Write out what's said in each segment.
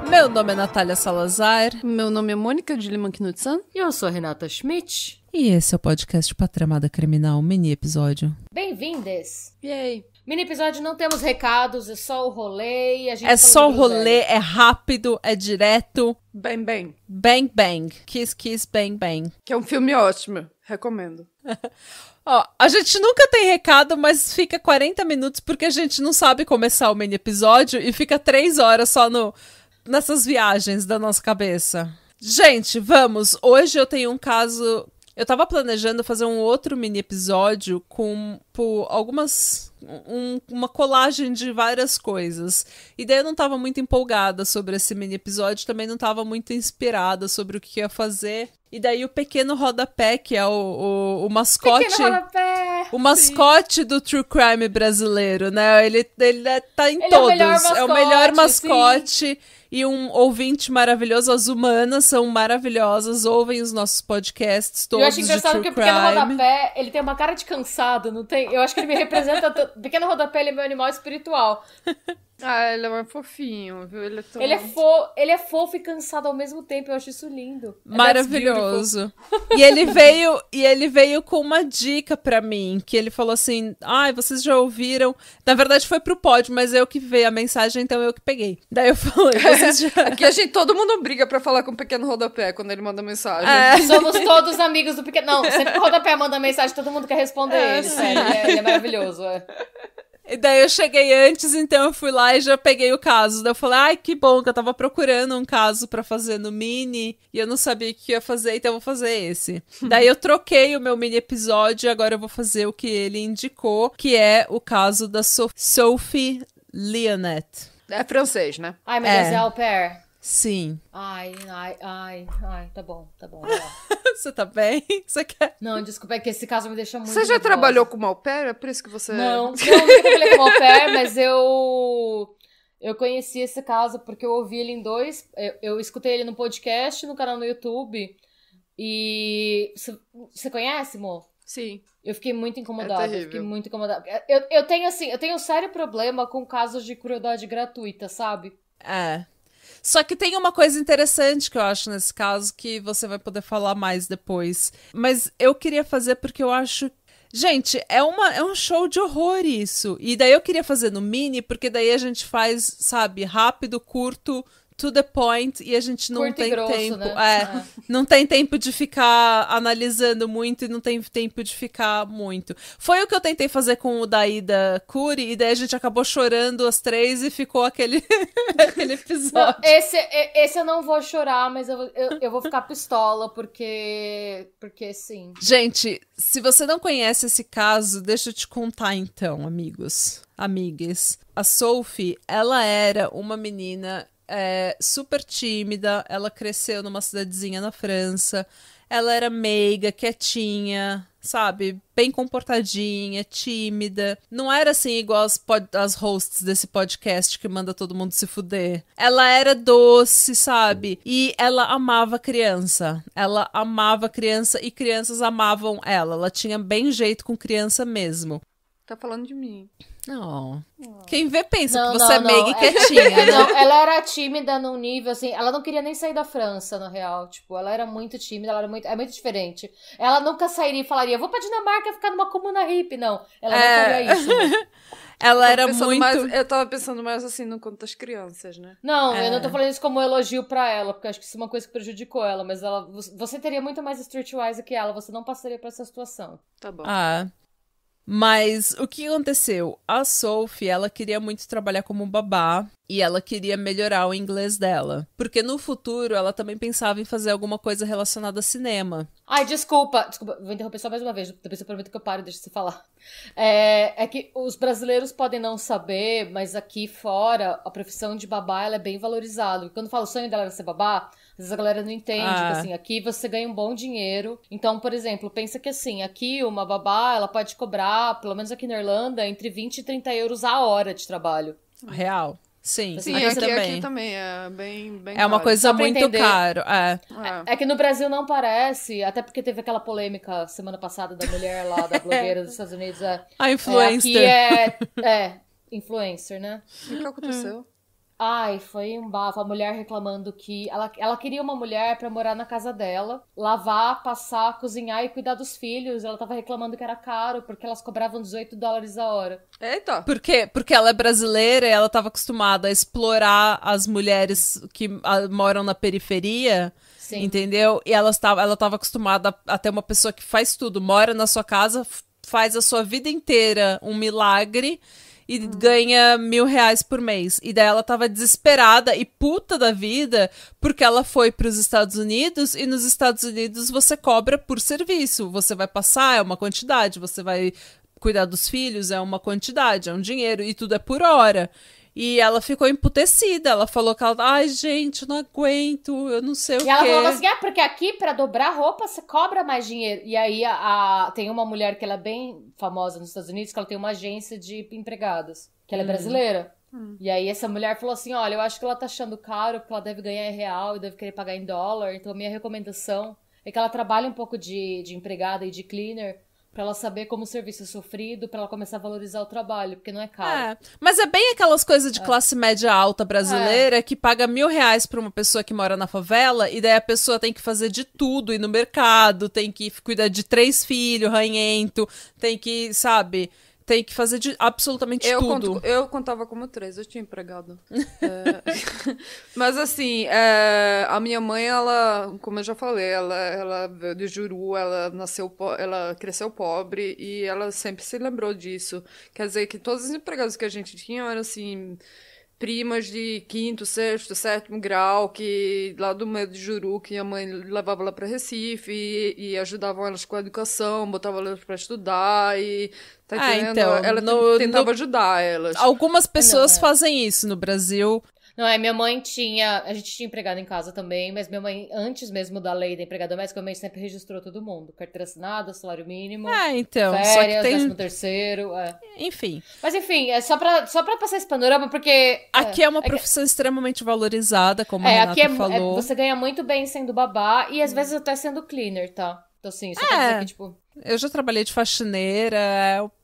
Meu nome é Natália Salazar. Meu nome é Mônica de Lima Knudsen. E eu sou a Renata Schmidt. E esse é o podcast Patramada Criminal, mini episódio. Bem-vindes! E aí? Mini episódio, não temos recados, é só o rolê e a gente É só o rolê, é rápido, é direto. Bang Bang. Bang Bang. Kiss Kiss Bang Bang. Que é um filme ótimo. Recomendo. Ó, a gente nunca tem recado, mas fica 40 minutos porque a gente não sabe começar o mini episódio e fica 3 horas só nessas viagens da nossa cabeça. Gente, vamos. Hoje eu tenho um caso... Eu tava planejando fazer um outro mini episódio com uma colagem de várias coisas. E daí eu não tava muito empolgada sobre esse mini episódio, também não tava muito inspirada sobre o que ia fazer. E daí o Pequeno Rodapé, que é o mascote... Pequeno Rodapé! O mascote do True Crime brasileiro, né? Ele tá em Ele todos. É o melhor mascote. Sim. E um ouvinte maravilhoso. As humanas são maravilhosas. Ouvem os nossos podcasts todos. Eu acho engraçado que o Pequeno Rodapé, ele tem uma cara de cansado, não tem? Eu acho que ele me representa... O Pequeno Rodapé, ele é meu animal espiritual. Ah, ele é mais fofinho, viu? Ele é tão... Ele é fofo e cansado ao mesmo tempo, eu acho isso lindo. Maravilhoso. E ele veio com uma dica pra mim, que ele falou assim, vocês já ouviram? Na verdade foi pro pod, mas eu que veio a mensagem, então eu que peguei. Daí eu falei, vocês já... Aqui todo mundo briga pra falar com o Pequeno Rodapé quando ele manda mensagem. Somos todos amigos do Pequeno... Não, sempre que o Rodapé manda mensagem, todo mundo quer responder ele, sério. Ele é maravilhoso, E daí eu cheguei antes, então eu fui lá e já peguei o caso. Daí eu falei, que bom, que eu tava procurando um caso pra fazer no mini e eu não sabia o que ia fazer, então eu vou fazer esse. Daí eu troquei o meu mini episódio e agora eu vou fazer o que ele indicou, que é o caso da Sophie Leonette. É francês, né? Ai, meu Deus, é au pair. Sim. Ai, tá bom. Você tá bem? Você quer? Não, desculpa, é que esse caso me deixa muito Você já trabalhou com uma au pair? É por isso que você... Não, eu nunca trabalhei com au pair, mas eu conheci esse caso porque eu ouvi ele em dois... Eu escutei ele no podcast, no canal no YouTube. E... Você conhece, Mo? Sim. Eu fiquei muito incomodada. É Eu tenho um sério problema com casos de crueldade gratuita, sabe? É. Só que tem uma coisa interessante que eu acho nesse caso, que você vai poder falar mais depois. Mas eu queria fazer porque eu acho... Gente, é um show de horror isso. E daí eu queria fazer no mini, porque daí a gente faz, sabe, rápido, curto, to the point, e a gente não tem grosso, tempo. Né? Não tem tempo de ficar analisando muito e não tem tempo de ficar muito. Foi o que eu tentei fazer com o da Ida Curi, e daí a gente acabou chorando as 3 e ficou aquele episódio. Não, esse eu não vou chorar, mas eu vou ficar pistola, porque sim. Gente, se você não conhece esse caso, deixa eu te contar então, amigas. A Sophie, ela era uma menina... super tímida, ela cresceu numa cidadezinha na França, ela era meiga, quietinha, sabe, bem comportadinha, tímida, não era assim igual as hosts desse podcast que manda todo mundo se fuder. Ela era doce, sabe, e ela amava criança e crianças amavam ela tinha bem jeito com criança mesmo. Tá falando de mim. Não. Quem vê pensa que você é meiga e quietinha, né? Não, ela era tímida num nível, assim, ela não queria nem sair da França, na real. Tipo, ela era muito tímida, ela é muito diferente. Ela nunca sairia e falaria, vou pra Dinamarca ficar numa comuna hippie, não. Ela não faria isso, né? Ela era muito... eu tava pensando mais assim no conto das crianças, né? Não, eu não tô falando isso como um elogio pra ela, porque acho que isso é uma coisa que prejudicou ela, mas você teria muito mais streetwise que ela, você não passaria por essa situação. Tá bom. Mas o que aconteceu? A Sophie, ela queria muito trabalhar como babá e ela queria melhorar o inglês dela. Porque no futuro ela também pensava em fazer alguma coisa relacionada a cinema. Ai, desculpa, vou interromper só mais uma vez, depois eu prometo que eu paro e deixo você falar. É que os brasileiros podem não saber, mas aqui fora a profissão de babá ela é bem valorizada. Quando eu falo o sonho dela era ser babá, vezes a galera não entende que, Ah. assim, aqui você ganha um bom dinheiro. Então, por exemplo, pensa que, assim, aqui uma babá, ela pode cobrar, pelo menos aqui na Irlanda, entre 20 e 30 euros a hora de trabalho. Real. Sim, Sim, Sim, aqui aqui também é bem É uma caro. coisa Só pra muito entender. caro. É. É. É que no Brasil não parece, até porque teve aquela polêmica semana passada da mulher lá, da blogueira dos Estados Unidos. A Aqui influencer. influencer, né? O que aconteceu? Ai, foi um bafo. A mulher reclamando que ela queria uma mulher pra morar na casa dela, lavar, passar, cozinhar e cuidar dos filhos. Ela tava reclamando que era caro, porque elas cobravam $18 a hora. Eita! Por quê? Porque ela é brasileira e ela estava acostumada a explorar as mulheres que moram na periferia, Sim. entendeu? E ela estava acostumada a ter uma pessoa que faz tudo, mora na sua casa, faz a sua vida inteira um milagre e ganha R$1.000 por mês. E daí ela tava desesperada e puta da vida porque ela foi pros Estados Unidos e nos Estados Unidos você cobra por serviço. Você vai passar, é uma quantidade, você vai cuidar dos filhos, é uma quantidade, é um dinheiro e tudo é por hora. E ela ficou emputecida, ela falou que ela, ai gente, eu não aguento, eu não sei o E quê. ela falou assim, porque aqui pra dobrar roupa você cobra mais dinheiro. E aí tem uma mulher que ela é bem famosa nos Estados Unidos, que ela tem uma agência de empregadas, que ela é brasileira. E aí essa mulher falou assim, olha, eu acho que ela tá achando caro, porque ela deve ganhar em real e deve querer pagar em dólar. Então a minha recomendação é que ela trabalhe um pouco de empregada e de cleaner, pra ela saber como o serviço é sofrido, pra ela começar a valorizar o trabalho, porque não é caro. É, mas é bem aquelas coisas de classe média alta brasileira que paga R$1.000 pra uma pessoa que mora na favela e daí a pessoa tem que fazer de tudo, ir no mercado, tem que cuidar de 3 filhos, ranhento, tem que, sabe, tem que fazer de absolutamente tudo. Eu contava como 3, eu tinha empregado. Mas assim, a minha mãe, ela, como eu já falei, ela veio de Juru, ela cresceu pobre e ela sempre se lembrou disso. Quer dizer que todos os empregados que a gente tinha eram assim, primas de 5º, 6º, 7º grau, que lá do meio de Juru, que a mãe levava lá para Recife e ajudavam elas com a educação, botavam elas para estudar e tá entendendo? Então, Ela tentava ajudar elas. Algumas pessoas Não, fazem isso no Brasil. Não, minha mãe a gente tinha empregado em casa também, mas minha mãe, antes mesmo da lei da empregada doméstica, minha mãe sempre registrou todo mundo. Carteira assinada, salário mínimo, Então, férias, só que tem... 13º, Enfim, Mas enfim, é só pra passar esse panorama, porque... aqui é uma profissão extremamente valorizada, como a Renata aqui falou. você ganha muito bem sendo babá e às vezes até sendo cleaner, tá? Então assim, só pra dizer que, tipo... Eu já trabalhei de faxineira,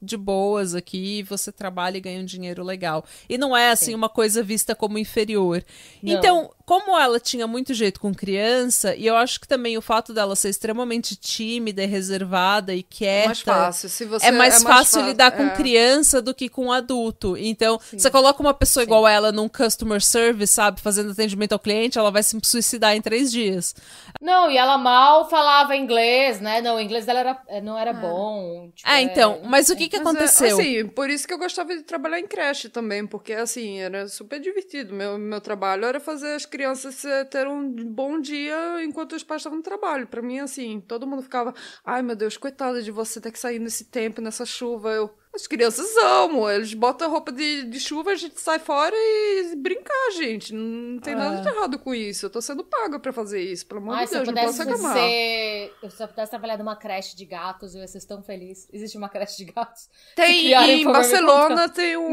de boas aqui, você trabalha e ganha um dinheiro legal. E não é, assim, uma coisa vista como inferior. Não. Então, como ela tinha muito jeito com criança, e eu acho que também o fato dela ser extremamente tímida e reservada e quieta... É mais fácil. Se você, é mais fácil lidar com é. criança do que com adulto. Então, você coloca uma pessoa igual ela num customer service, sabe, fazendo atendimento ao cliente, ela vai se suicidar em 3 dias. Não, e ela mal falava inglês, né? Não, o inglês dela não era bom. Tipo, Então, mas o que Mas aconteceu? assim, por isso que eu gostava de trabalhar em creche também, porque assim, era super divertido. Meu trabalho era fazer as crianças terem um bom dia enquanto os pais estavam no trabalho. Pra mim, assim, todo mundo ficava, ai meu Deus, coitada de você ter que sair nesse tempo, nessa chuva. As crianças amam, eles botam a roupa de chuva, a gente sai fora e brincar, gente. Não tem nada de errado com isso. Eu tô sendo paga pra fazer isso, pelo amor de Deus, não posso reclamar. Se eu pudesse trabalhar numa creche de gatos, eu ia ser tão feliz. Existe uma creche de gatos? Tem, em Barcelona tem um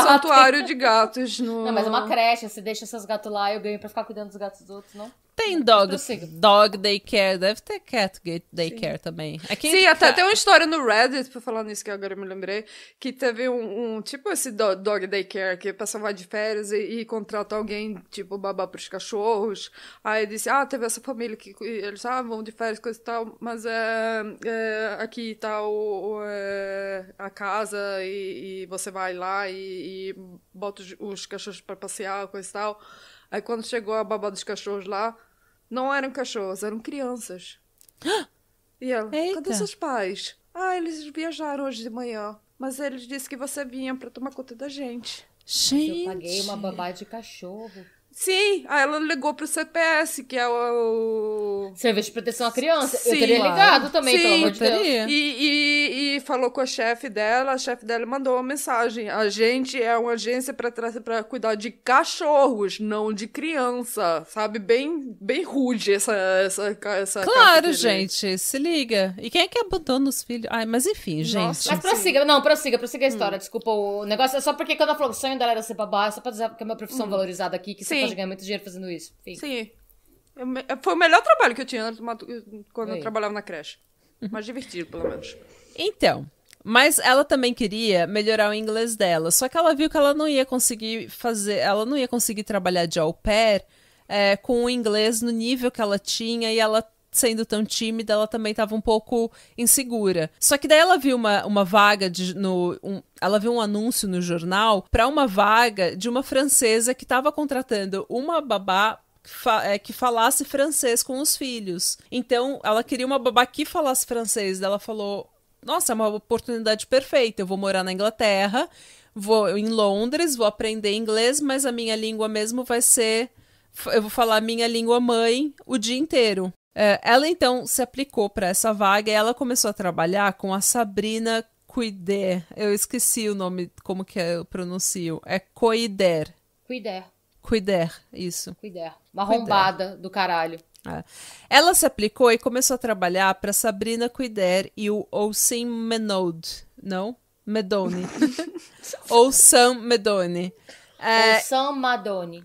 santuário de gatos. Não, mas é uma creche, você deixa seus gatos lá e eu ganho pra ficar cuidando dos gatos dos outros, não? Tem dog daycare, deve ter cat daycare também. Aqui, sim, até tem uma história no Reddit, pra falar nisso que agora eu me lembrei, que teve tipo esse dog daycare, que a pessoa vai de férias e contrata alguém, tipo, babá pros cachorros. Aí disse, teve essa família que eles vão de férias, coisa e tal, mas aqui tá a casa e você vai lá e bota os cachorros pra passear, coisa e tal. Aí quando chegou a babá dos cachorros lá, não eram cachorros, eram crianças. E ela, cadê seus pais? Eles viajaram hoje de manhã. Mas eles disseram que você vinha pra tomar conta da gente. Gente. Eu paguei uma babá de cachorro. Sim, aí ela ligou pro CPS, que é o... Serviço de Proteção à Criança. Sim, eu teria ligado também, sim, pelo amor de Deus. teria. E falou com a chefe dela mandou uma mensagem. A gente é uma agência pra cuidar de cachorros, não de criança. Sabe? Bem rude essa Claro, gente, se liga. E quem é que abandona os filhos? Ai, mas enfim, gente. Mas prossiga a história. Desculpa, o negócio é só porque quando ela falou que o sonho dela era ser babá, é só pra dizer que é uma profissão valorizada aqui, que você pode ganhar muito dinheiro fazendo isso. Enfim. Sim. Foi o melhor trabalho que eu tinha quando eu Oi. trabalhava na creche. Mais divertido, pelo menos. Então, mas ela também queria melhorar o inglês dela. Só que ela viu que ela não ia conseguir trabalhar de au pair com o inglês no nível que ela tinha, e ela, sendo tão tímida, ela também estava um pouco insegura. Só que daí ela viu uma vaga ela viu um anúncio no jornal para uma vaga de uma francesa que estava contratando uma babá que falasse francês com os filhos. Então, ela queria uma babá que falasse francês. Ela falou, nossa, é uma oportunidade perfeita. Eu vou morar na Inglaterra, vou em Londres, vou aprender inglês, mas a minha língua mesmo vai ser... Eu vou falar a minha língua mãe o dia inteiro. Ela, então, se aplicou para essa vaga e ela começou a trabalhar com a Sabrina Cuider. Eu esqueci o nome, como que eu pronuncio. É Coider. Cuider, isso. Uma arrombada do caralho. Ela se aplicou e começou a trabalhar para Sabrina Cuider e o Osim Menode. Não? Medone. Ou Sam Medone. Ou Sam Madone.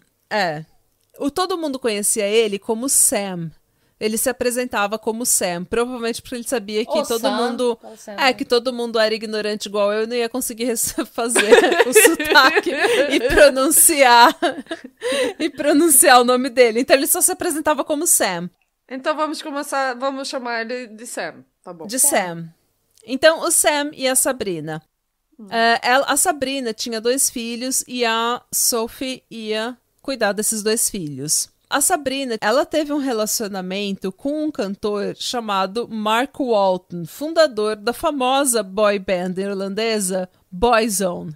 Todo mundo conhecia ele como Sam. Ele se apresentava como Sam, provavelmente porque ele sabia que que todo mundo era ignorante igual eu, não ia conseguir fazer o sotaque e pronunciar o nome dele. Então ele só se apresentava como Sam. Então vamos chamar ele de Sam, tá bom? De Sam. Então o Sam e a Sabrina. A Sabrina tinha 2 filhos e a Sophie ia cuidar desses 2 filhos. A Sabrina, ela teve um relacionamento com um cantor chamado Mark Walton, fundador da famosa boy band irlandesa Boyzone.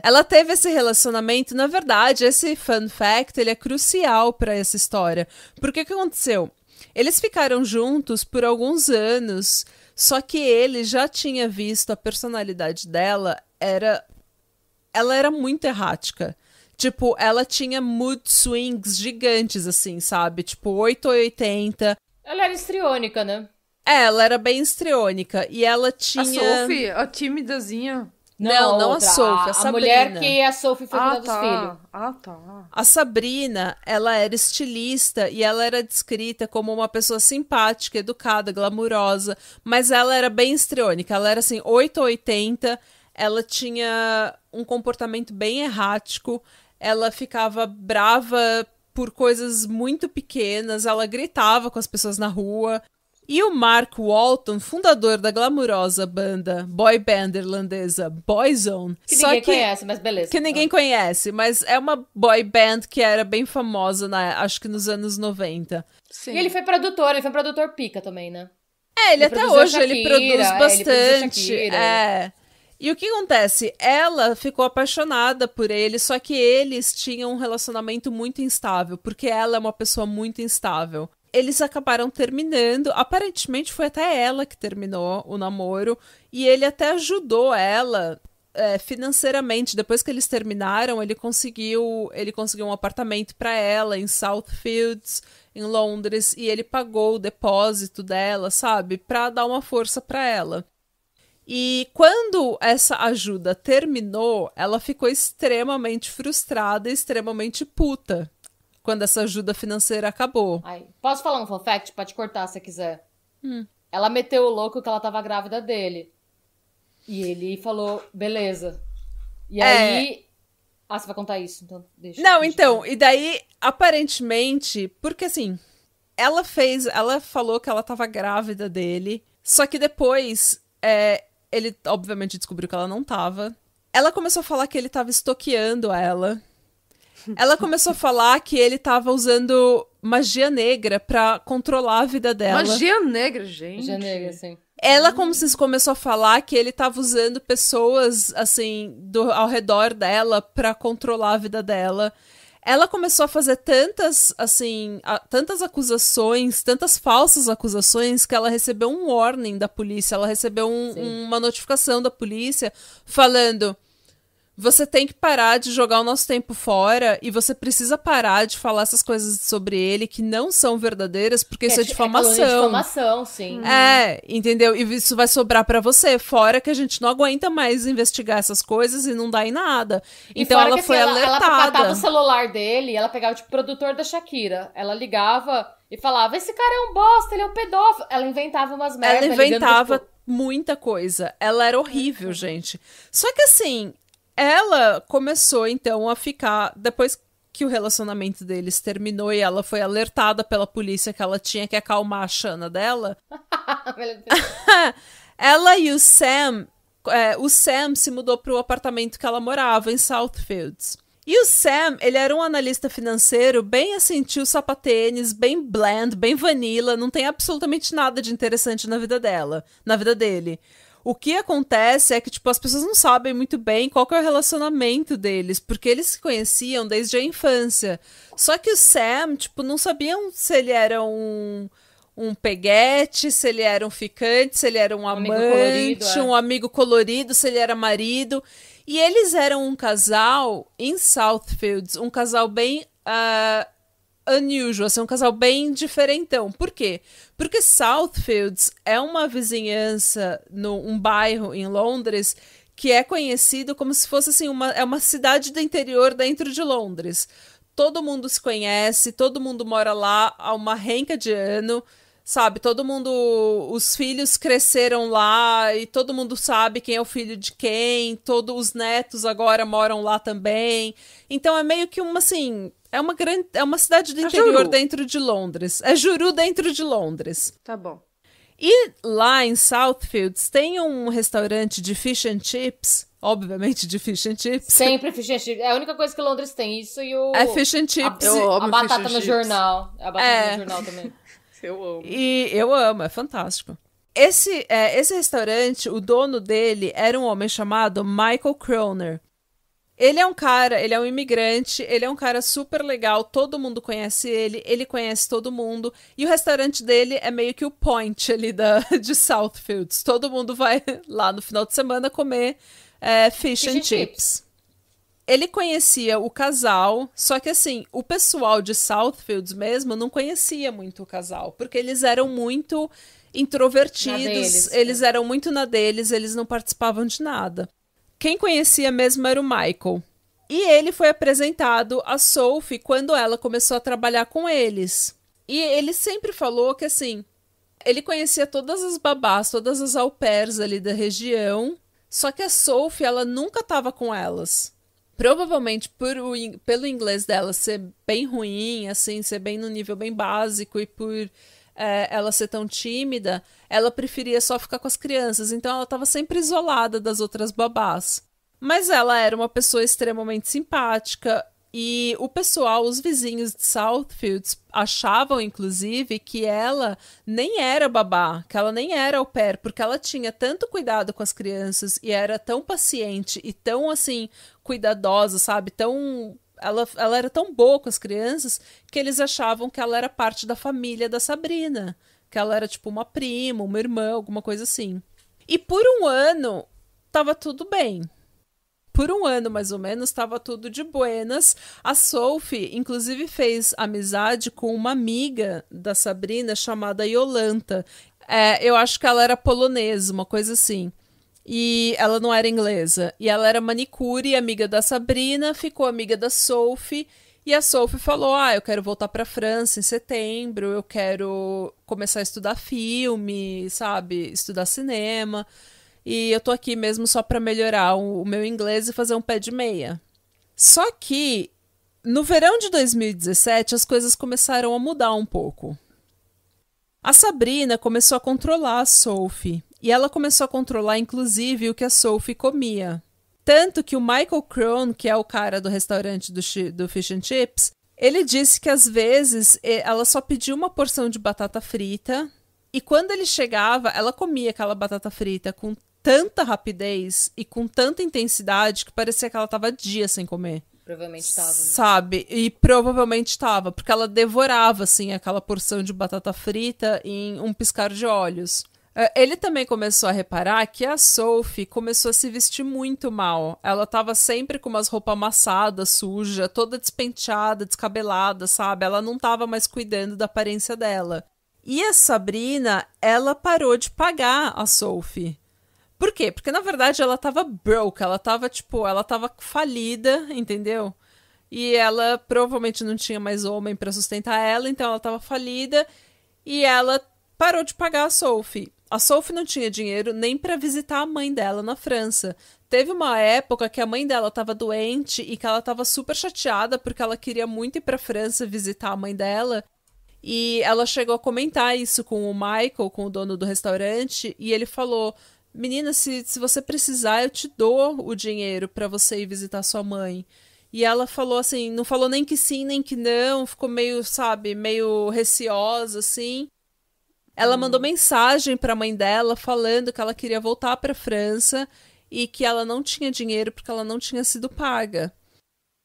Ela teve esse relacionamento. Na verdade, esse fun fact, ele é crucial para essa história. Porque o que aconteceu? Eles ficaram juntos por alguns anos, só que ele já tinha visto a personalidade dela, ela era muito errática. Tipo, ela tinha mood swings gigantes, assim, sabe? Tipo, 8 ou 80. Ela era histriônica, né? Ela era bem histriônica. E ela tinha... A Sophie, a timidazinha. Não a Sophie, a Sabrina. A mulher que a Sophie foi cuidar dos filhos. Tá. A Sabrina, ela era estilista e ela era descrita como uma pessoa simpática, educada, glamurosa. Mas ela era bem histriônica. Ela era, assim, 8 ou 80. Ela tinha um comportamento bem errático. Ela ficava brava por coisas muito pequenas, ela gritava com as pessoas na rua. E o Mark Walton, fundador da glamurosa banda boy band irlandesa Boyzone... Que ninguém conhece, mas beleza. Que ninguém conhece, mas é uma boy band que era bem famosa, acho que nos anos 90. Sim. E ele foi produtor pica também, né? Ele até hoje ele produz bastante. Ele E o que acontece? Ela ficou apaixonada por ele, só que eles tinham um relacionamento muito instável, porque ela é uma pessoa muito instável. Eles acabaram terminando, aparentemente foi até ela que terminou o namoro, e ele até ajudou ela financeiramente. Depois que eles terminaram, ele conseguiu um apartamento para ela em Southfields, em Londres, e ele pagou o depósito dela, sabe? Pra dar uma força para ela. E quando essa ajuda terminou, ela ficou extremamente frustrada e extremamente puta quando essa ajuda financeira acabou. Posso falar um fun fact? Pode cortar se quiser. Ela meteu o louco que ela tava grávida dele. E ele falou, beleza. E aí... você vai contar isso, então deixa. Não, então, e daí, aparentemente, porque assim, ela falou que ela tava grávida dele, só que depois... ele, obviamente, descobriu que ela não tava. Ela começou a falar que ele tava stalkeando ela. Ela começou a falar que ele tava usando magia negra pra controlar a vida dela. Magia negra, gente. Magia negra, sim. Ela começou a falar que ele tava usando pessoas, assim, ao redor dela pra controlar a vida dela. Ela começou a fazer tantas, assim, tantas acusações, tantas falsas acusações, que ela recebeu um warning da polícia, ela recebeu uma notificação da polícia falando: você tem que parar de jogar o nosso tempo fora e você precisa parar de falar essas coisas sobre ele que não são verdadeiras, porque isso é difamação. É difamação, sim. Entendeu? E isso vai sobrar pra você, fora que a gente não aguenta mais investigar essas coisas e não dá em nada. E então ela que, foi assim, alertada. Ela catava o celular dele, ela pegava, tipo, o produtor da Shakira. Ela ligava e falava, esse cara é um bosta, ele é um pedófilo. Ela inventava umas merdas. Ela inventava ligando, tipo... muita coisa. Ela era horrível, gente. Só que assim... Ela começou, então, a ficar... Depois que o relacionamento deles terminou e ela foi alertada pela polícia que ela tinha que acalmar a Shanna dela, ela e o Sam... o Sam se mudou pro apartamento que ela morava, em Southfields. E o Sam, ele era um analista financeiro bem assim, tio sapatênis, bem bland, bem vanilla, não tem absolutamente nada de interessante na vida dele. O que acontece é que, tipo, as pessoas não sabem muito bem qual que é o relacionamento deles, porque eles se conheciam desde a infância. Só que o Sam, tipo, não sabiam se ele era um peguete, se ele era um ficante, se ele era um amante, um amigo colorido, se ele era marido. E eles eram um casal em Southfields, um casal bem... unusual, assim, um casal bem diferentão. Por quê? Porque Southfields é uma vizinhança, um bairro em Londres, que é conhecido como se fosse assim, uma cidade do interior dentro de Londres. Todo mundo se conhece, todo mundo mora lá há uma renca de ano, sabe? Todo mundo, os filhos cresceram lá e todo mundo sabe quem é o filho de quem, todos os netos agora moram lá também. Então é meio que uma, assim... É uma cidade do interior Juru. dentro de Londres. É Juru dentro de Londres. Tá bom. E lá em Southfields tem um restaurante de fish and chips. Obviamente de fish and chips. Sempre fish and chips. É a única coisa que Londres tem. Isso e o... É fish and chips. A batata no jornal. A batata no jornal também. Eu amo. E eu amo, é fantástico. Esse restaurante, o dono dele era um homem chamado Michael Kroner. Ele é um cara, ele é um imigrante, ele é um cara super legal, todo mundo conhece ele conhece todo mundo, e o restaurante dele é meio que o point ali de Southfields. Todo mundo vai lá no final de semana comer fish and chips. Ele conhecia o casal, só que assim, o pessoal de Southfields mesmo não conhecia muito o casal, porque eles eram muito introvertidos, eles eram muito na deles, eles não participavam de nada. Quem conhecia mesmo era o Michael. E ele foi apresentado a Sophie quando ela começou a trabalhar com eles. E ele sempre falou que, assim, ele conhecia todas as babás, todas as au pairs ali da região, só que a Sophie, ela nunca estava com elas. Provavelmente pelo inglês dela ser bem ruim, assim, ser bem no nível bem básico e por... ela ser tão tímida, ela preferia só ficar com as crianças, então ela estava sempre isolada das outras babás. Mas ela era uma pessoa extremamente simpática e o pessoal, os vizinhos de Southfields, achavam, inclusive, que ela nem era babá, que ela nem era au pair, porque ela tinha tanto cuidado com as crianças e era tão paciente e tão, assim, cuidadosa, sabe? Tão... Ela era tão boa com as crianças que eles achavam que ela era parte da família da Sabrina. Que ela era tipo uma prima, uma irmã, alguma coisa assim. E por um ano, tava tudo bem. Por um ano, mais ou menos, tava tudo de buenas. A Sophie, inclusive, fez amizade com uma amiga da Sabrina chamada Yolanta. Eu acho que ela era polonesa, uma coisa assim. E ela não era inglesa. E ela era manicure, amiga da Sabrina, ficou amiga da Sophie. E a Sophie falou, eu quero voltar pra França em setembro, eu quero começar a estudar filme, sabe? Estudar cinema. E eu tô aqui mesmo só pra melhorar o meu inglês e fazer um pé de meia. Só que, no verão de 2017, as coisas começaram a mudar um pouco. A Sabrina começou a controlar a Sophie. E ela começou a controlar, inclusive, o que a Sophie comia. Tanto que o Michael Crone, que é o cara do restaurante do Fish and Chips, Ele disse que às vezes ela só pedia uma porção de batata frita e quando ele chegava, ela comia aquela batata frita com tanta rapidez e com tanta intensidade que parecia que ela estava dias sem comer. Provavelmente estava, né? Sabe? E provavelmente estava, porque ela devorava, assim, aquela porção de batata frita em um piscar de olhos. Ele também começou a reparar que a Sophie começou a se vestir muito mal. Ela estava sempre com umas roupas amassadas, suja, toda despenteada, descabelada, sabe? Ela não estava mais cuidando da aparência dela. E a Sabrina, ela parou de pagar a Sophie. Por quê? Porque, na verdade, ela tava broke, ela tava falida, entendeu? E ela provavelmente não tinha mais homem pra sustentar ela, então ela tava falida e ela parou de pagar a Sophie. A Sophie não tinha dinheiro nem pra visitar a mãe dela na França. Teve uma época que a mãe dela tava doente e que ela tava super chateada porque ela queria muito ir pra França visitar a mãe dela. E ela chegou a comentar isso com o Michael, com o dono do restaurante, e ele falou... Menina, se você precisar, eu te dou o dinheiro pra você ir visitar sua mãe. E ela falou assim, não falou nem que sim, nem que não, ficou meio, sabe, meio receosa, assim. Ela mandou mensagem pra mãe dela falando que ela queria voltar pra França e que ela não tinha dinheiro porque ela não tinha sido paga.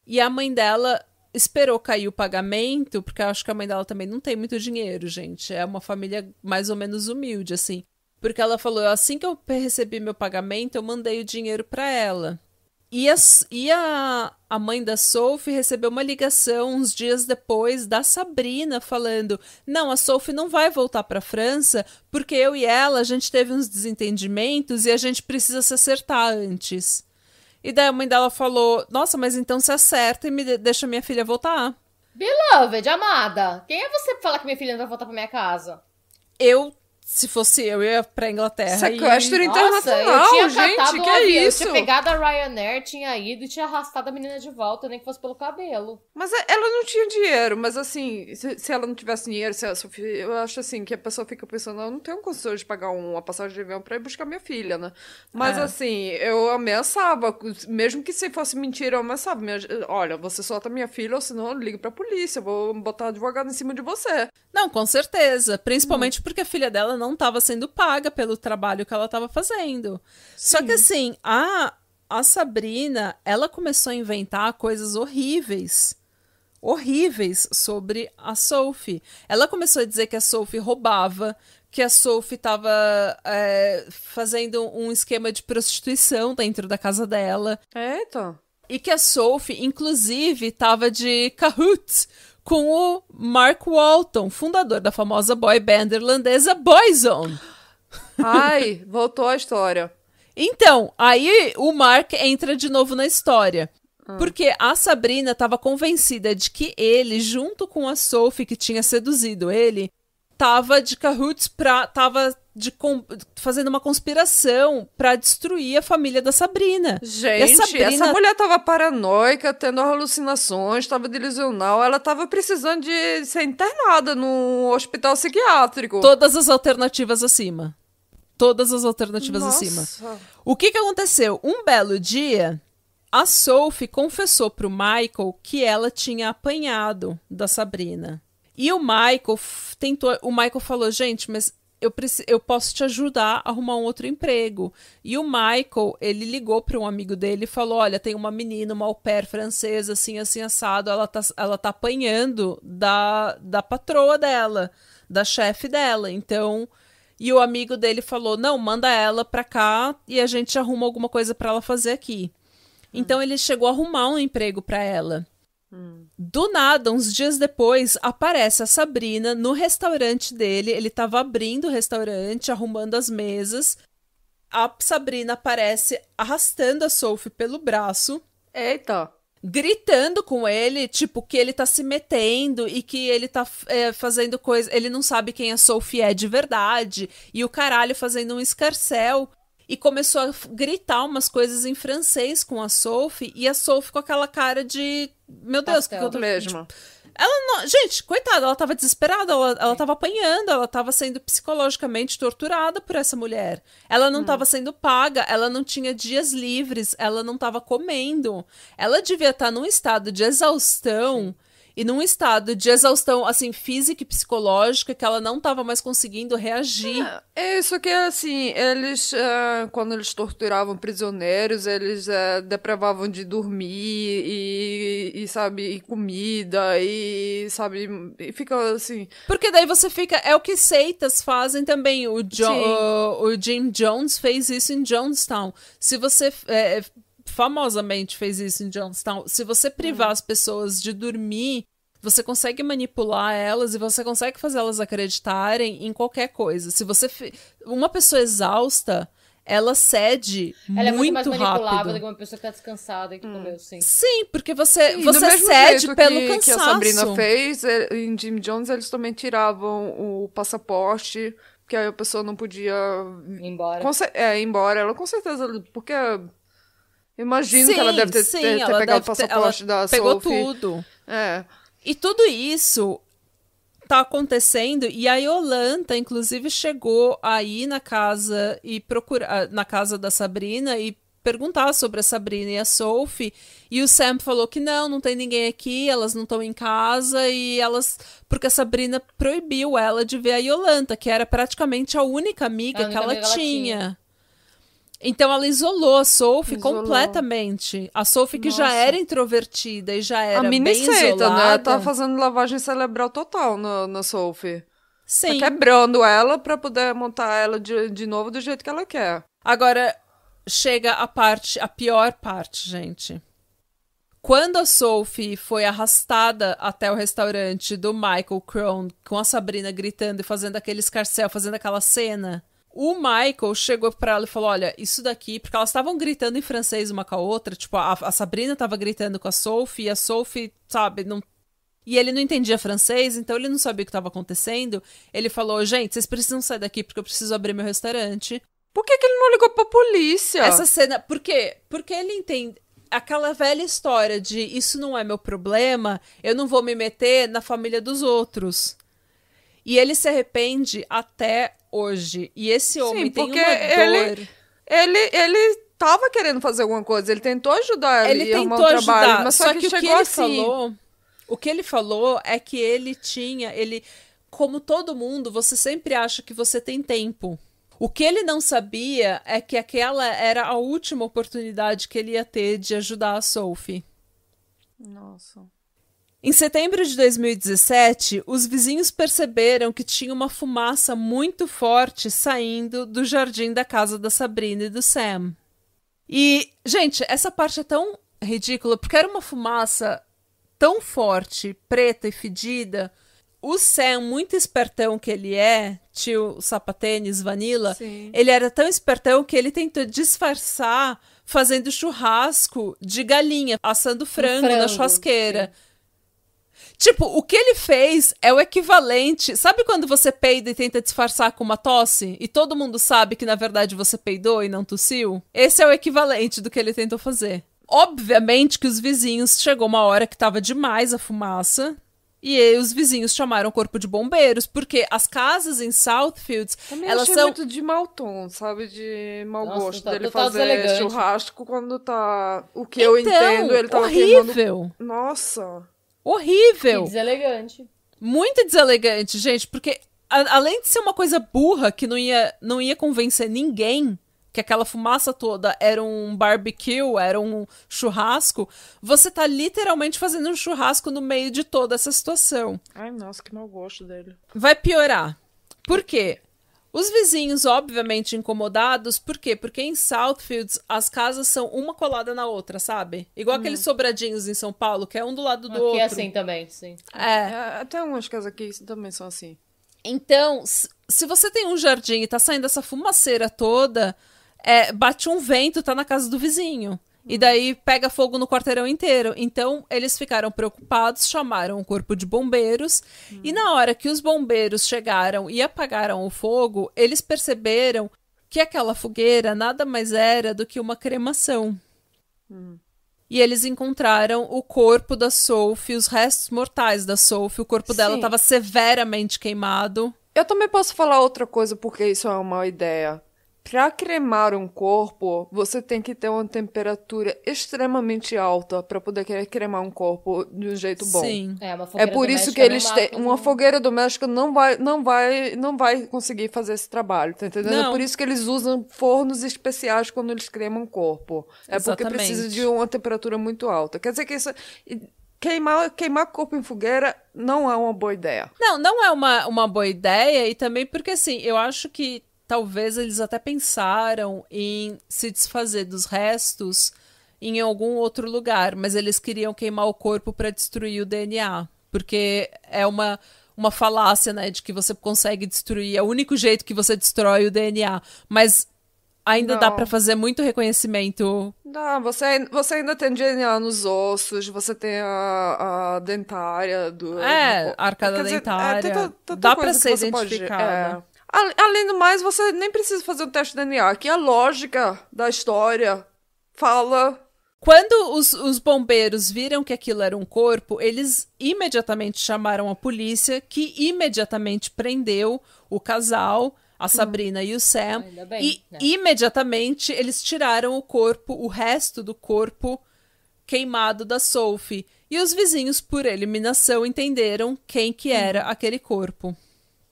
E a mãe dela esperou cair o pagamento, porque eu acho que a mãe dela também não tem muito dinheiro, gente. É uma família mais ou menos humilde, assim. Porque ela falou, assim que eu recebi meu pagamento, eu mandei o dinheiro pra ela. E a mãe da Sophie recebeu uma ligação uns dias depois da Sabrina falando, não, a Sophie não vai voltar pra França porque eu e ela, a gente teve uns desentendimentos e a gente precisa se acertar antes. E daí a mãe dela falou, nossa, mas então se acerta e deixa minha filha voltar. Beloved, amada, quem é você pra falar que minha filha não vai voltar pra minha casa? Se fosse eu ia pra Inglaterra. Sequestro Nossa, internacional, eu tinha gente, catado que um é avião, isso? Eu tinha pegado a Ryanair, tinha ido e tinha arrastado a menina de volta, nem que fosse pelo cabelo. Mas ela não tinha dinheiro, mas assim, se ela não tivesse dinheiro, se a Sophie, eu acho assim, que a pessoa fica pensando, eu não tenho condições de pagar uma passagem de avião pra ir buscar minha filha, né? Mas assim, eu ameaçava, mesmo que se fosse mentira, eu ameaçava, olha, você solta minha filha, ou senão eu ligo pra polícia, eu vou botar advogado em cima de você. Não, com certeza, principalmente porque a filha dela não estava sendo paga pelo trabalho que ela estava fazendo. Sim. Só que assim, a Sabrina, ela começou a inventar coisas horríveis sobre a Sophie. Ela começou a dizer que a Sophie roubava, que a Sophie estava fazendo um esquema de prostituição dentro da casa dela. Eita! E que a Sophie, inclusive, estava de cahoots com o Mark Walton, fundador da famosa boy band irlandesa Boyzone. Ai, voltou a história. Então, aí o Mark entra de novo na história. Porque a Sabrina estava convencida de que ele, junto com a Sophie, que tinha seduzido ele, tava de cahoots fazendo uma conspiração pra destruir a família da Sabrina. Gente, essa mulher tava paranoica, tendo alucinações, tava delusional, ela tava precisando de ser internada num hospital psiquiátrico. Todas as alternativas acima. Acima. O que aconteceu? Um belo dia, a Sophie confessou pro Michael que ela tinha apanhado da Sabrina. E o Michael falou, gente, mas eu posso te ajudar a arrumar um outro emprego. E o Michael, ele ligou para um amigo dele e falou, olha, tem uma menina, uma au pair francesa, assim, assim, assado, ela tá apanhando da patroa dela, da chefe dela, então... E o amigo dele falou, não, manda ela pra cá e a gente arruma alguma coisa pra ela fazer aqui. Então ele chegou a arrumar um emprego pra ela. Do nada, uns dias depois, aparece a Sabrina no restaurante dele. Ele tava abrindo o restaurante, arrumando as mesas. A Sabrina aparece arrastando a Sophie pelo braço. Eita! Gritando com ele, tipo, que ele tá se metendo e que ele tá fazendo coisa... Ele não sabe quem a Sophie é de verdade. E o caralho fazendo um escarcéu. E começou a gritar umas coisas em francês com a Sophie. E a Sophie com aquela cara de... Meu Deus, que eu tô... mesmo. Tipo, ela não... Gente, coitada, ela tava desesperada. Ela tava apanhando. Ela tava sendo psicologicamente torturada por essa mulher. Ela não tava sendo paga. Ela não tinha dias livres. Ela não tava comendo. Ela devia estar num estado de exaustão. e num estado de exaustão, assim, física e psicológica, que ela não tava mais conseguindo reagir. É isso que, assim, eles, quando eles torturavam prisioneiros, eles depravavam de dormir e, sabe, e comida, e, sabe, e fica assim... Porque daí você fica... É o que seitas fazem também. O Jim Jones fez isso em Jonestown. Se você... famosamente fez isso em Jonestown. Se você privar as pessoas de dormir, você consegue manipular elas e você consegue fazer elas acreditarem em qualquer coisa. Se você... Uma pessoa exausta, ela cede ela muito é muito mais manipulável rápido. do que uma pessoa que tá descansada e que comeu, sim. Sim, porque você do mesmo cede jeito pelo que cansaço. a Sabrina fez, em Jim Jones eles também tiravam o passaporte, porque aí a pessoa não podia... Ir embora. Ir embora. Ela com certeza... Porque... Imagino que ela deve ter ela pegado deve o passaporte da pegou Sophie. tudo. É. E tudo isso tá acontecendo, e a Yolanda, inclusive, chegou aí na casa e procurar na casa da Sabrina e perguntar sobre a Sabrina e a Sophie, e o Sam falou que não tem ninguém aqui, elas não estão em casa, e porque a Sabrina proibiu ela de ver a Yolanda, que era praticamente a única amiga que ela tinha. Então ela isolou a Sophie completamente. A Sophie que já era introvertida e já era bem isolada. Né? Tá fazendo lavagem cerebral total na Sophie. Sim. Tá quebrando ela pra poder montar ela de novo do jeito que ela quer. Agora, chega a pior parte, gente. Quando a Sophie foi arrastada até o restaurante do Michael Crone, com a Sabrina gritando e fazendo aquele escarcéu, fazendo aquela cena... O Michael chegou pra ela e falou, olha, isso daqui... Porque elas estavam gritando em francês uma com a outra. Tipo, a Sabrina tava gritando com a Sophie e a Sophie, sabe, não... E ele não entendia francês, então ele não sabia o que estava acontecendo. Ele falou, gente, vocês precisam sair daqui porque eu preciso abrir meu restaurante. Por que ele não ligou pra polícia? Essa cena... Por quê? Porque ele entende... Aquela velha história de isso não é meu problema, eu não vou me meter na família dos outros. E ele se arrepende até hoje. E esse homem tem uma dor. Ele tava querendo fazer alguma coisa. Ele tentou ajudar ele e arrumar um trabalho. Mas só que o que chegou ele assim. falou... O que ele falou é que ele como todo mundo, você sempre acha que você tem tempo. O que ele não sabia é que aquela era a última oportunidade que ele ia ter de ajudar a Sophie. Nossa... Em setembro de 2017, os vizinhos perceberam que tinha uma fumaça muito forte saindo do jardim da casa da Sabrina e do Sam. E, gente, essa parte é tão ridícula, porque era uma fumaça tão forte, preta e fedida. O Sam, muito espertão que ele é, tio sapatênis Vanilla, Sim. Ele era tão espertão que ele tentou disfarçar fazendo churrasco de galinha, assando frango na churrasqueira. Sim. Tipo, o que ele fez é o equivalente... Sabe quando você peida e tenta disfarçar com uma tosse? E todo mundo sabe que, na verdade, você peidou e não tossiu? Esse é o equivalente do que ele tentou fazer. Obviamente que os vizinhos... Chegou uma hora que tava demais a fumaça. E aí os vizinhos chamaram o corpo de bombeiros. Porque as casas em Southfields... Também elas achei são... muito de mau tom, sabe? De mau gosto dele tá fazer churrasco quando tá... O que então, eu entendo, ele tava horrível. queimando... Nossa... Horrível. Que deselegante. Muito deselegante, gente, porque além de ser uma coisa burra que não ia convencer ninguém que aquela fumaça toda era um barbecue, era um churrasco, você tá literalmente fazendo um churrasco no meio de toda essa situação. Ai, nossa, que mau gosto dele. Vai piorar. Por quê? Os vizinhos, obviamente, incomodados. Por quê? Porque em Southfields as casas são uma colada na outra, sabe? Igual aqueles sobradinhos em São Paulo, que é um do lado do outro. Aqui é assim também, sim. Até umas casas aqui também são assim. Então, se você tem um jardim e tá saindo essa fumaceira toda, bate um vento, tá na casa do vizinho. E daí pega fogo no quarteirão inteiro. Então, eles ficaram preocupados, chamaram o corpo de bombeiros. E na hora que os bombeiros chegaram e apagaram o fogo, eles perceberam que aquela fogueira nada mais era do que uma cremação. E eles encontraram o corpo da Sophie, os restos mortais da Sophie. O corpo dela estava severamente queimado. Eu também posso falar outra coisa porque isso é uma ideia. Para cremar um corpo, você tem que ter uma temperatura extremamente alta para poder cremar um corpo de um jeito bom. Sim. Uma fogueira É por isso que doméstica eles não têm. Uma fogueira doméstica não vai conseguir fazer esse trabalho, tá entendendo? Não. É por isso que eles usam fornos especiais quando eles cremam o corpo. É porque Exatamente. precisa de uma temperatura muito alta. Quer dizer que isso. Queimar corpo em fogueira não é uma boa ideia. Não é uma boa ideia, e também porque, assim, eu acho que talvez eles até pensaram em se desfazer dos restos em algum outro lugar, mas eles queriam queimar o corpo para destruir o DNA, porque é uma falácia, né, de que você consegue destruir, é o único jeito que você destrói o DNA, mas ainda dá Não. para fazer muito reconhecimento. Não, você ainda tem DNA nos ossos, você tem a dentária do. A arcada Quer dizer, dentária. tem tanta Dá coisa para que ser você pode- identificada. Além do mais, você nem precisa fazer um teste de DNA, que a lógica da história fala. Quando os bombeiros viram que aquilo era um corpo, eles imediatamente chamaram a polícia, que imediatamente prendeu o casal, a Sabrina e o Sam, Ainda bem, e né? imediatamente eles tiraram o resto do corpo queimado da Sophie. E os vizinhos, por eliminação, entenderam quem que era aquele corpo.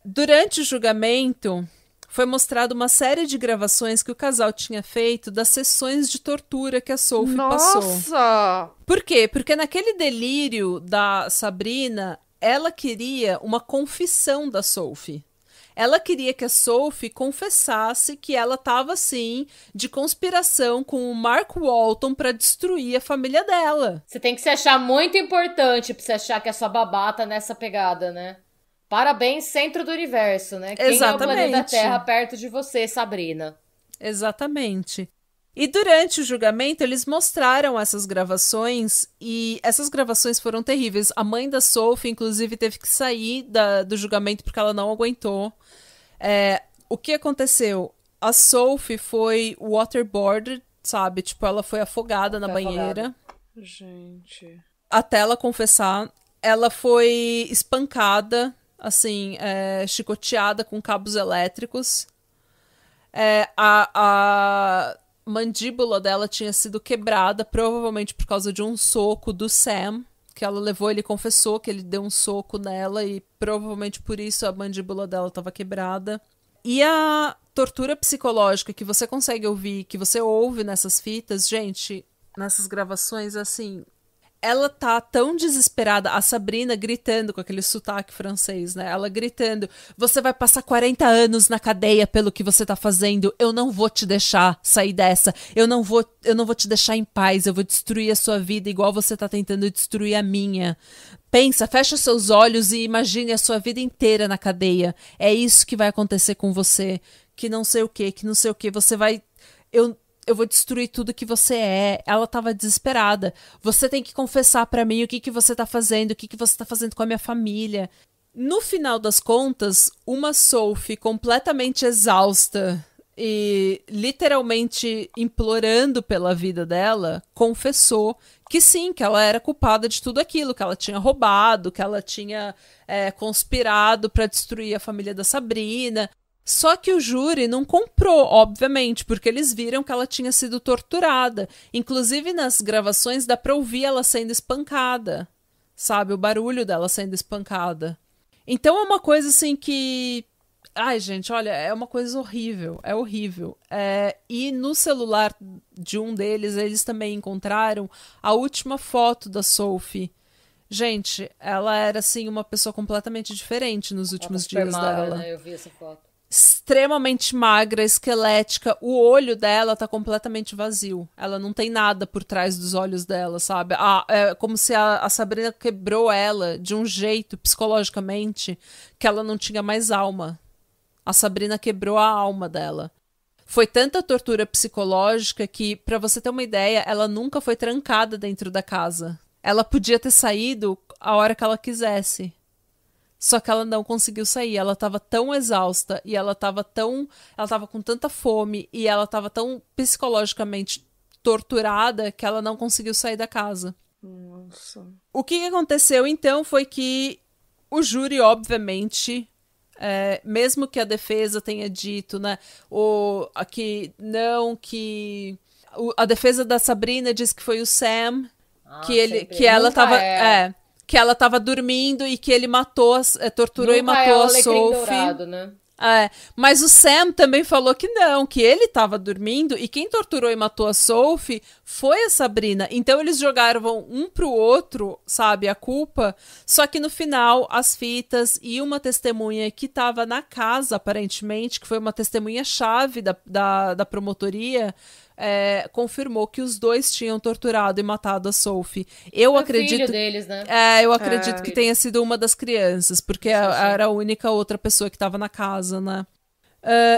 Durante o julgamento, foi mostrada uma série de gravações que o casal tinha feito das sessões de tortura que a Sophie passou. Nossa! Por quê? Porque naquele delírio da Sabrina, ela queria uma confissão da Sophie. Ela queria que a Sophie confessasse que ela estava, assim, de conspiração com o Mark Walton para destruir a família dela. Você tem que se achar muito importante pra você achar que a sua babá tá nessa pegada, né? Parabéns, centro do universo, né? Quem é o Exatamente. planeta Terra perto de você, Sabrina? Exatamente. E durante o julgamento, eles mostraram essas gravações, e essas gravações foram terríveis. A mãe da Sophie, inclusive, teve que sair do julgamento porque ela não aguentou. O que aconteceu? A Sophie foi waterboarded, sabe? Tipo, ela foi afogada na banheira. Gente. Até ela confessar. Ela foi espancada, assim, chicoteada com cabos elétricos. A mandíbula dela tinha sido quebrada, provavelmente por causa de um soco do Sam, que ela levou, ele confessou que ele deu um soco nela e provavelmente por isso a mandíbula dela estava quebrada. E a tortura psicológica que você consegue ouvir, que você ouve nessas fitas, gente, nessas gravações, assim, ela tá tão desesperada, a Sabrina gritando com aquele sotaque francês, né? Ela gritando, você vai passar 40 anos na cadeia pelo que você tá fazendo, eu não vou te deixar sair dessa, eu não vou te deixar em paz, eu vou destruir a sua vida igual você tá tentando destruir a minha. Pensa, fecha seus olhos e imagine a sua vida inteira na cadeia. É isso que vai acontecer com você, que não sei o que, você vai... Eu vou destruir tudo que você é. Ela tava desesperada. Você tem que confessar pra mim o que você tá fazendo, o que você tá fazendo com a minha família. No final das contas, uma Sophie completamente exausta e literalmente implorando pela vida dela, confessou que sim, que ela era culpada de tudo aquilo, que ela tinha roubado, que ela tinha conspirado pra destruir a família da Sabrina. Só que o júri não comprou, obviamente, porque eles viram que ela tinha sido torturada. Inclusive, nas gravações dá pra ouvir ela sendo espancada, sabe? O barulho dela sendo espancada. Então é uma coisa assim que... Ai, gente, olha, é uma coisa horrível, é horrível. E no celular de um deles, eles também encontraram a última foto da Sophie. Gente, ela era, assim, uma pessoa completamente diferente nos últimos dias dela. Né? Eu vi essa foto. Extremamente magra, esquelética, o olho dela tá completamente vazio. Ela não tem nada por trás dos olhos dela, sabe? É como se a Sabrina quebrou ela de um jeito, psicologicamente, que ela não tinha mais alma. A Sabrina quebrou a alma dela. Foi tanta tortura psicológica que, pra você ter uma ideia, ela nunca foi trancada dentro da casa. Ela podia ter saído a hora que ela quisesse. Só que ela não conseguiu sair, ela tava tão exausta e ela tava com tanta fome e ela tava tão psicologicamente torturada que ela não conseguiu sair da casa. Nossa. O que aconteceu então foi que o júri, obviamente, mesmo que a defesa tenha dito, né, a defesa da Sabrina diz que foi o Sam, que ela tava, que ela tava dormindo e que ele torturou e matou a Sophie. Dourado, né? Mas o Sam também falou que não, que ele tava dormindo e quem torturou e matou a Sophie foi a Sabrina. Então eles jogaram um pro outro, sabe, a culpa. Só que no final, as fitas e uma testemunha que tava na casa, aparentemente, que foi uma testemunha-chave da promotoria, confirmou que os dois tinham torturado e matado a Sophie. Eu acredito. Filho deles, né? Eu acredito que tenha sido uma das crianças, porque era a única outra pessoa que estava na casa, né?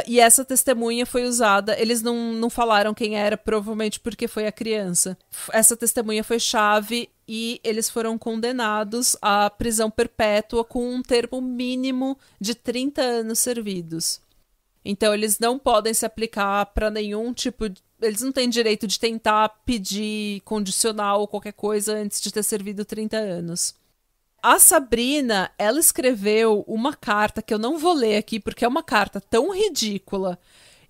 E essa testemunha foi usada. Eles não falaram quem era, provavelmente porque foi a criança. Essa testemunha foi chave e eles foram condenados à prisão perpétua com um termo mínimo de 30 anos servidos. Então, eles não podem se aplicar para nenhum tipo de. Eles não têm direito de tentar pedir condicional ou qualquer coisa antes de ter servido 30 anos. A Sabrina, ela escreveu uma carta que eu não vou ler aqui, porque é uma carta tão ridícula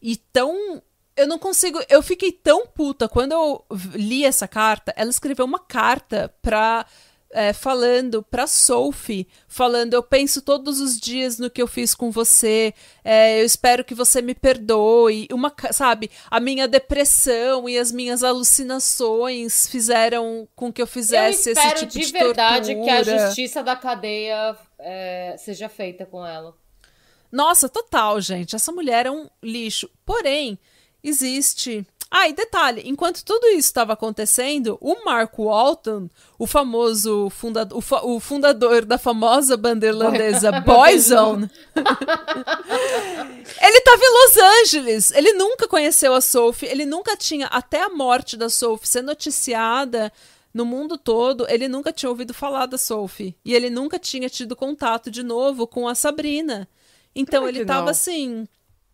e tão. Eu não consigo. Eu fiquei tão puta quando eu li essa carta. Ela escreveu uma carta falando pra Sophie, falando: eu penso todos os dias no que eu fiz com você, eu espero que você me perdoe, sabe, a minha depressão e as minhas alucinações fizeram com que eu fizesse esse tipo de tortura. Eu espero de verdade que a justiça da cadeia seja feita com ela. Nossa, total, gente, essa mulher é um lixo, porém, existe... E detalhe, enquanto tudo isso estava acontecendo, o Mark Walton, o famoso o fundador da famosa banda irlandesa Boyzone, ele estava em Los Angeles. Ele nunca conheceu a Sophie, ele nunca tinha, até a morte da Sophie ser noticiada no mundo todo, ele nunca tinha ouvido falar da Sophie. E ele nunca tinha tido contato de novo com a Sabrina. Então ele estava assim,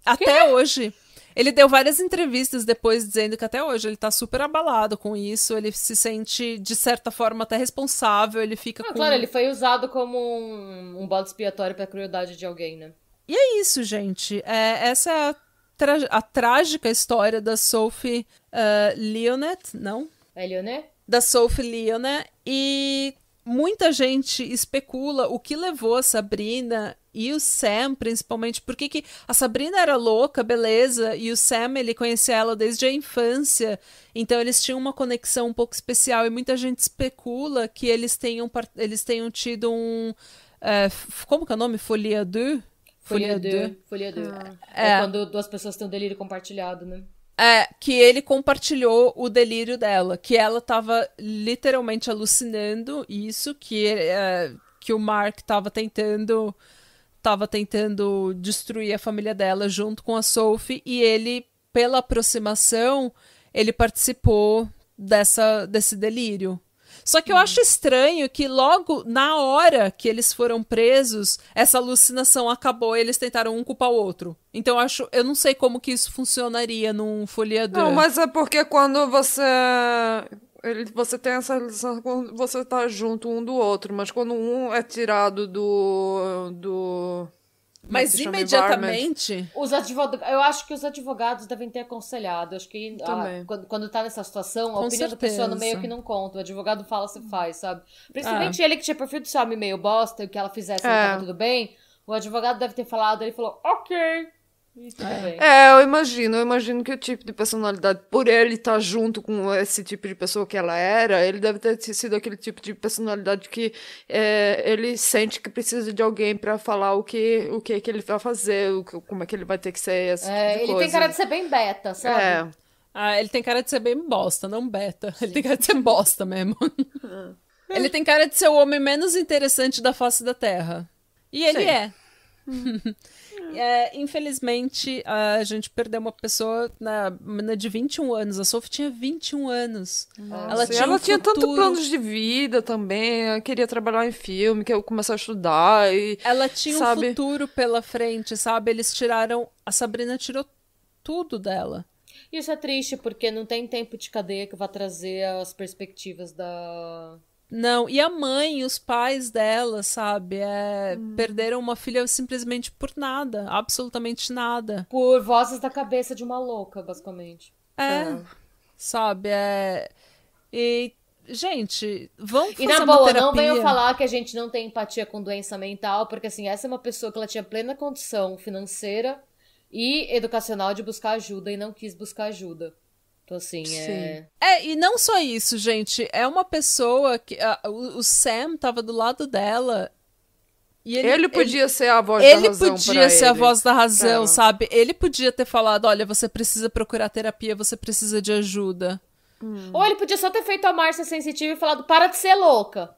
até hoje... Ele deu várias entrevistas depois dizendo que até hoje ele tá super abalado com isso, ele se sente, de certa forma, até responsável, ele fica com... Claro, ele foi usado como um bode expiatório pra crueldade de alguém, né? E é isso, gente. Essa é a trágica história da Sophie Leonet, não? É Leonet? Da Sophie Leonet, e muita gente especula o que levou a Sabrina... E o Sam, principalmente, porque que a Sabrina era louca, beleza, e o Sam, ele conhecia ela desde a infância, então eles tinham uma conexão um pouco especial, e muita gente especula que eles tenham tido um... como que é o nome? Folie deux? Folie deux. É quando duas pessoas têm um delírio compartilhado, né? Que ele compartilhou o delírio dela, que ela tava literalmente alucinando isso, que o Mark tava tentando destruir a família dela junto com a Sophie, e ele, pela aproximação, ele participou desse delírio. Só que eu acho estranho que logo na hora que eles foram presos, essa alucinação acabou e eles tentaram um culpar o outro. Então eu não sei como que isso funcionaria num Folie deux. Não, mas é porque quando você tem essa relação quando você tá junto um do outro, mas quando um é tirado do mas imediatamente eu acho que os advogados devem ter aconselhado. Acho que quando tá nessa situação, a opinião da pessoa no meio que não conta. O advogado fala, se faz, sabe? Principalmente ele que tinha perfil de homem meio bosta, e o que ela fizesse não tava tudo bem. O advogado deve ter falado, ele falou, ok. Eu imagino que o tipo de personalidade, por ele estar junto com esse tipo de pessoa que ela era, ele deve ter sido aquele tipo de personalidade que ele sente que precisa de alguém pra falar o que ele vai fazer, como é que ele vai ter que ser, esse tipo de ele coisa. tem cara de ser bem beta, sabe? Ele tem cara de ser bem bosta, não beta. Ele tem cara de ser bosta mesmo. Ele tem cara de ser o homem menos interessante da face da Terra. E ele é. Infelizmente, a gente perdeu uma pessoa de 21 anos. A Sophie tinha 21 anos. Nossa, ela tinha tantos planos de vida também. Ela queria trabalhar em filme, queria começar a estudar. Ela tinha um futuro pela frente, sabe? A Sabrina tirou tudo dela. Isso é triste, porque não tem tempo de cadeia que vai trazer as perspectivas da Não, e a mãe e os pais dela, sabe? Perderam uma filha simplesmente por nada, absolutamente nada. Por vozes da cabeça de uma louca, basicamente. Sabe? E, gente, vamos fazer E na uma boa, terapia. não venham falar que a gente não tem empatia com doença mental, porque assim, essa é uma pessoa que ela tinha plena condição financeira e educacional de buscar ajuda e não quis buscar ajuda. Então, assim, E não só isso, gente. É uma pessoa que... o Sam tava do lado dela e ele podia ser a voz da razão. Ele podia ser a voz da razão, É. sabe? Ele podia ter falado, olha, você precisa procurar terapia, você precisa de ajuda. Ou ele podia só ter feito a Márcia sensitiva e falado, para de ser louca.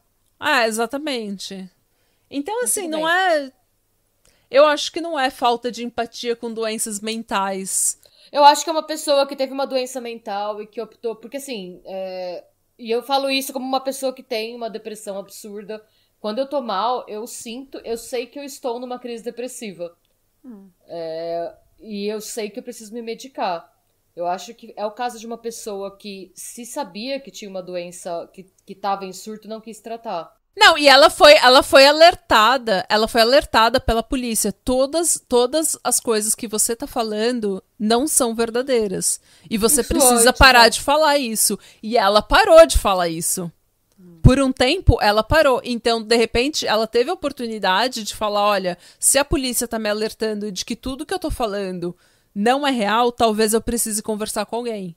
Exatamente. Então, assim, tudo não bem. é... Eu acho que não é falta de empatia com doenças mentais. Eu acho que é uma pessoa que teve uma doença mental e que optou... Porque, assim, e eu falo isso como uma pessoa que tem uma depressão absurda. Quando eu tô mal, eu sei que eu estou numa crise depressiva. E eu sei que eu preciso me medicar. Eu acho que é o caso de uma pessoa que se sabia que tinha uma doença que tava em surto e não quis tratar. Não, e ela foi alertada pela polícia. Todas as coisas que você tá falando não são verdadeiras. E você Isso precisa antes, parar né? de falar isso. E ela parou de falar isso. Por um tempo, ela parou. Então, de repente, ela teve a oportunidade de falar, olha, se a polícia tá me alertando de que tudo que eu tô falando não é real, talvez eu precise conversar com alguém.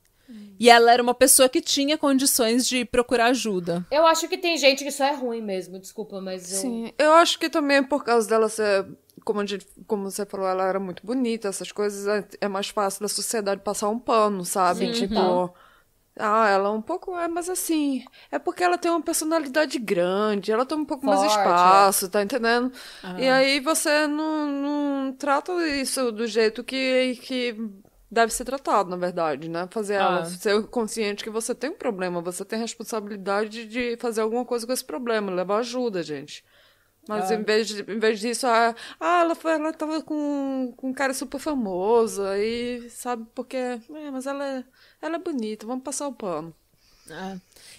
E ela era uma pessoa que tinha condições de procurar ajuda. Eu acho que tem gente que isso é ruim mesmo, desculpa, mas Sim, eu acho que também por causa dela ser, como você falou, ela era muito bonita, essas coisas, é mais fácil da sociedade passar um pano, sabe? Sim, Tipo, ela é um pouco, mas assim, é porque ela tem uma personalidade grande, ela toma um pouco mais Forte, espaço, tá entendendo? E aí você não trata isso do jeito que deve ser tratado, na verdade, né? Fazer ela ser consciente que você tem um problema, você tem responsabilidade de fazer alguma coisa com esse problema, levar ajuda, gente. Mas em vez disso, ela tava com um cara super famoso, aí, sabe, porque, mas ela é bonita, vamos passar o pano.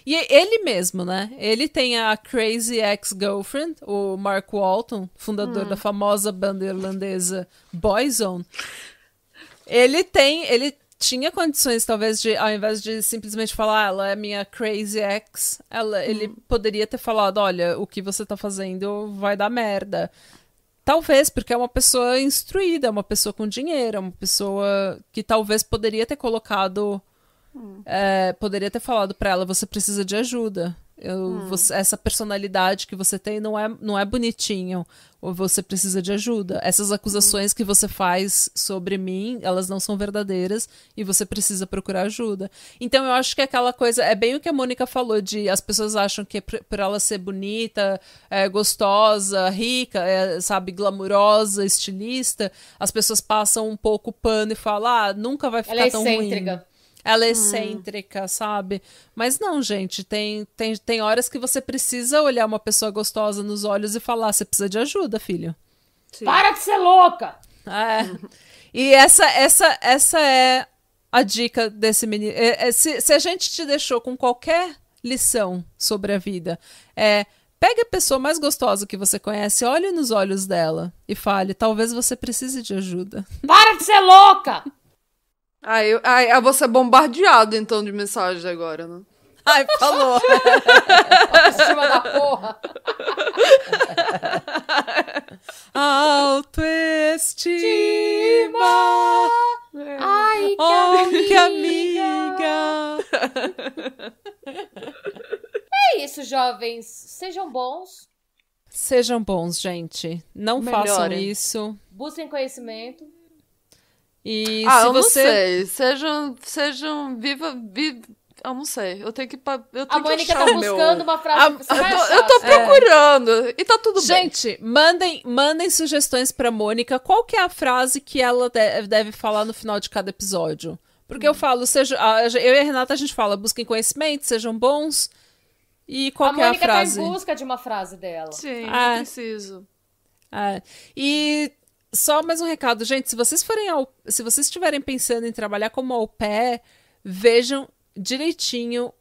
E ele mesmo, né? Ele tem a Crazy Ex-Girlfriend, o Mark Walton, fundador da famosa banda irlandesa Boyzone. Ele tinha condições, talvez, de, ao invés de simplesmente falar, ela é minha crazy ex, ele poderia ter falado, olha, o que você tá fazendo vai dar merda. Talvez, porque é uma pessoa instruída, é uma pessoa com dinheiro, é uma pessoa que talvez poderia ter colocado, poderia ter falado pra ela, você precisa de ajuda. Essa personalidade que você tem não é bonitinho, ou você precisa de ajuda. Essas acusações que você faz sobre mim, elas não são verdadeiras e você precisa procurar ajuda. Então eu acho que aquela coisa, é bem o que a Mônica falou, de as pessoas acham que por ela ser bonita, gostosa, rica, sabe, glamurosa, estilista, as pessoas passam um pouco o pano e falam, nunca vai ficar tão ruim. Ela é excêntrica. Ela é excêntrica, sabe? Mas não, gente, tem horas que você precisa olhar uma pessoa gostosa nos olhos e falar, você precisa de ajuda, filho. Sim. Para de ser louca! E essa é a dica desse menino. Se a gente te deixou com qualquer lição sobre a vida, pegue a pessoa mais gostosa que você conhece, olhe nos olhos dela e fale, talvez você precise de ajuda. Para de ser louca! Eu vou ser bombardeado, então, de mensagem agora, né? Ai, falou. Cima da porra. Autoestima. Ai, que amiga. É isso, jovens. Sejam bons. Sejam bons, gente. Não façam Melhorem. isso. Busquem conhecimento. E Ah, se eu você... não sei. Sejam viva. Eu não sei. Eu tenho que A Mônica achar tá o meu... buscando uma frase. Você vai achar. Eu tô procurando. E tá tudo bem. Gente, mandem sugestões pra Mônica. Qual que é a frase que ela deve falar no final de cada episódio? Porque eu falo, eu e a Renata, a gente fala, busquem conhecimento, sejam bons. E qual que é a Mônica frase? tá em busca de uma frase dela. Sim, Ah. preciso. E só mais um recado, gente, se vocês estiverem pensando em trabalhar como au pair, vejam direitinho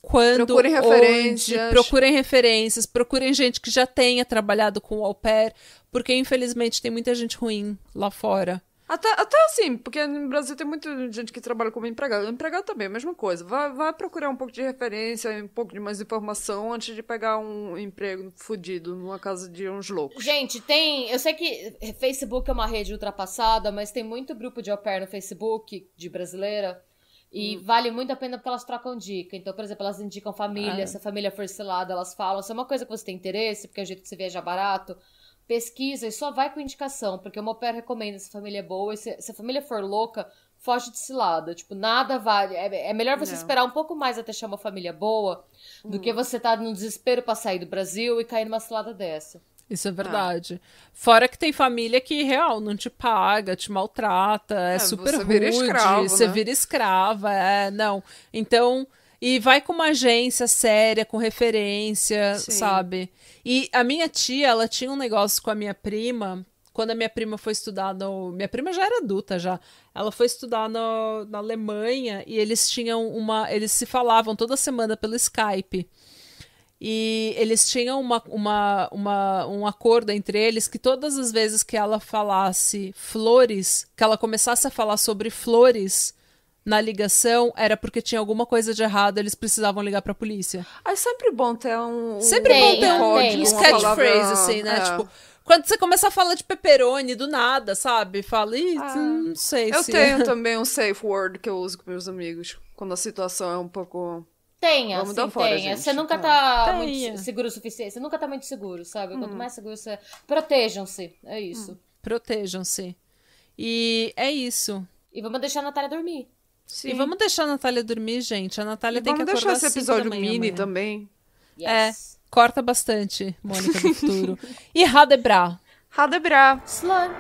quando, Procurem referências. onde, procurem referências, procurem gente que já tenha trabalhado com au pair, porque infelizmente tem muita gente ruim lá fora. Até assim, porque no Brasil tem muita gente que trabalha como empregado. Empregado também, a mesma coisa. Vai procurar um pouco de referência, um pouco de mais informação antes de pegar um emprego fudido numa casa de uns loucos. Gente, eu sei que Facebook é uma rede ultrapassada, mas tem muito grupo de au pair no Facebook, de brasileira, e vale muito a pena porque elas trocam dica. Então, por exemplo, elas indicam família, se a família for selada, elas falam. Se é uma coisa que você tem interesse, porque é o jeito que você viaja barato, pesquisa e só vai com indicação, porque o au pair recomenda se a família é boa, e se a família for louca, foge de cilada. Tipo, nada vale. É melhor você esperar um pouco mais até achar uma família boa do que você tá no desespero pra sair do Brasil e cair numa cilada dessa. Isso é verdade. Fora que tem família que, real, não te paga, te maltrata, é super você vira rude, escravo, você né? vira escrava, não. Então, e vai com uma agência séria, com referência, Sim. sabe? E a minha tia, ela tinha um negócio com a minha prima, quando a minha prima foi estudar minha prima já era adulta, já. Ela foi estudar na Alemanha e eles tinham eles se falavam toda semana pelo Skype. E eles tinham um acordo entre eles que todas as vezes que ela falasse flores, que ela começasse a falar sobre flores na ligação, era porque tinha alguma coisa de errado, eles precisavam ligar pra polícia. É sempre bom ter Sempre bom ter código, uns uma catchphrase, palavra, assim, né? é. Tipo, quando você começa a falar de pepperoni do nada, sabe? Fala, não sei Eu se... tenho também um safe word que eu uso com meus amigos, quando a situação é um pouco... Tenha, Vamos sim, dar fora, tenha. gente. Você nunca tá Tenha. muito seguro o suficiente. Você nunca tá muito seguro, sabe? Quanto mais seguro você... Protejam-se, é isso. Protejam-se. E é isso. E vamos deixar a Natália dormir. Sim. E vamos deixar a Natália dormir, gente. A Natália tem que Vamos acordar deixar esse 5 da episódio manhã mini amanhã. também. Yes. Corta bastante, Mônica do Futuro. E Radebra. Radebra. Slime.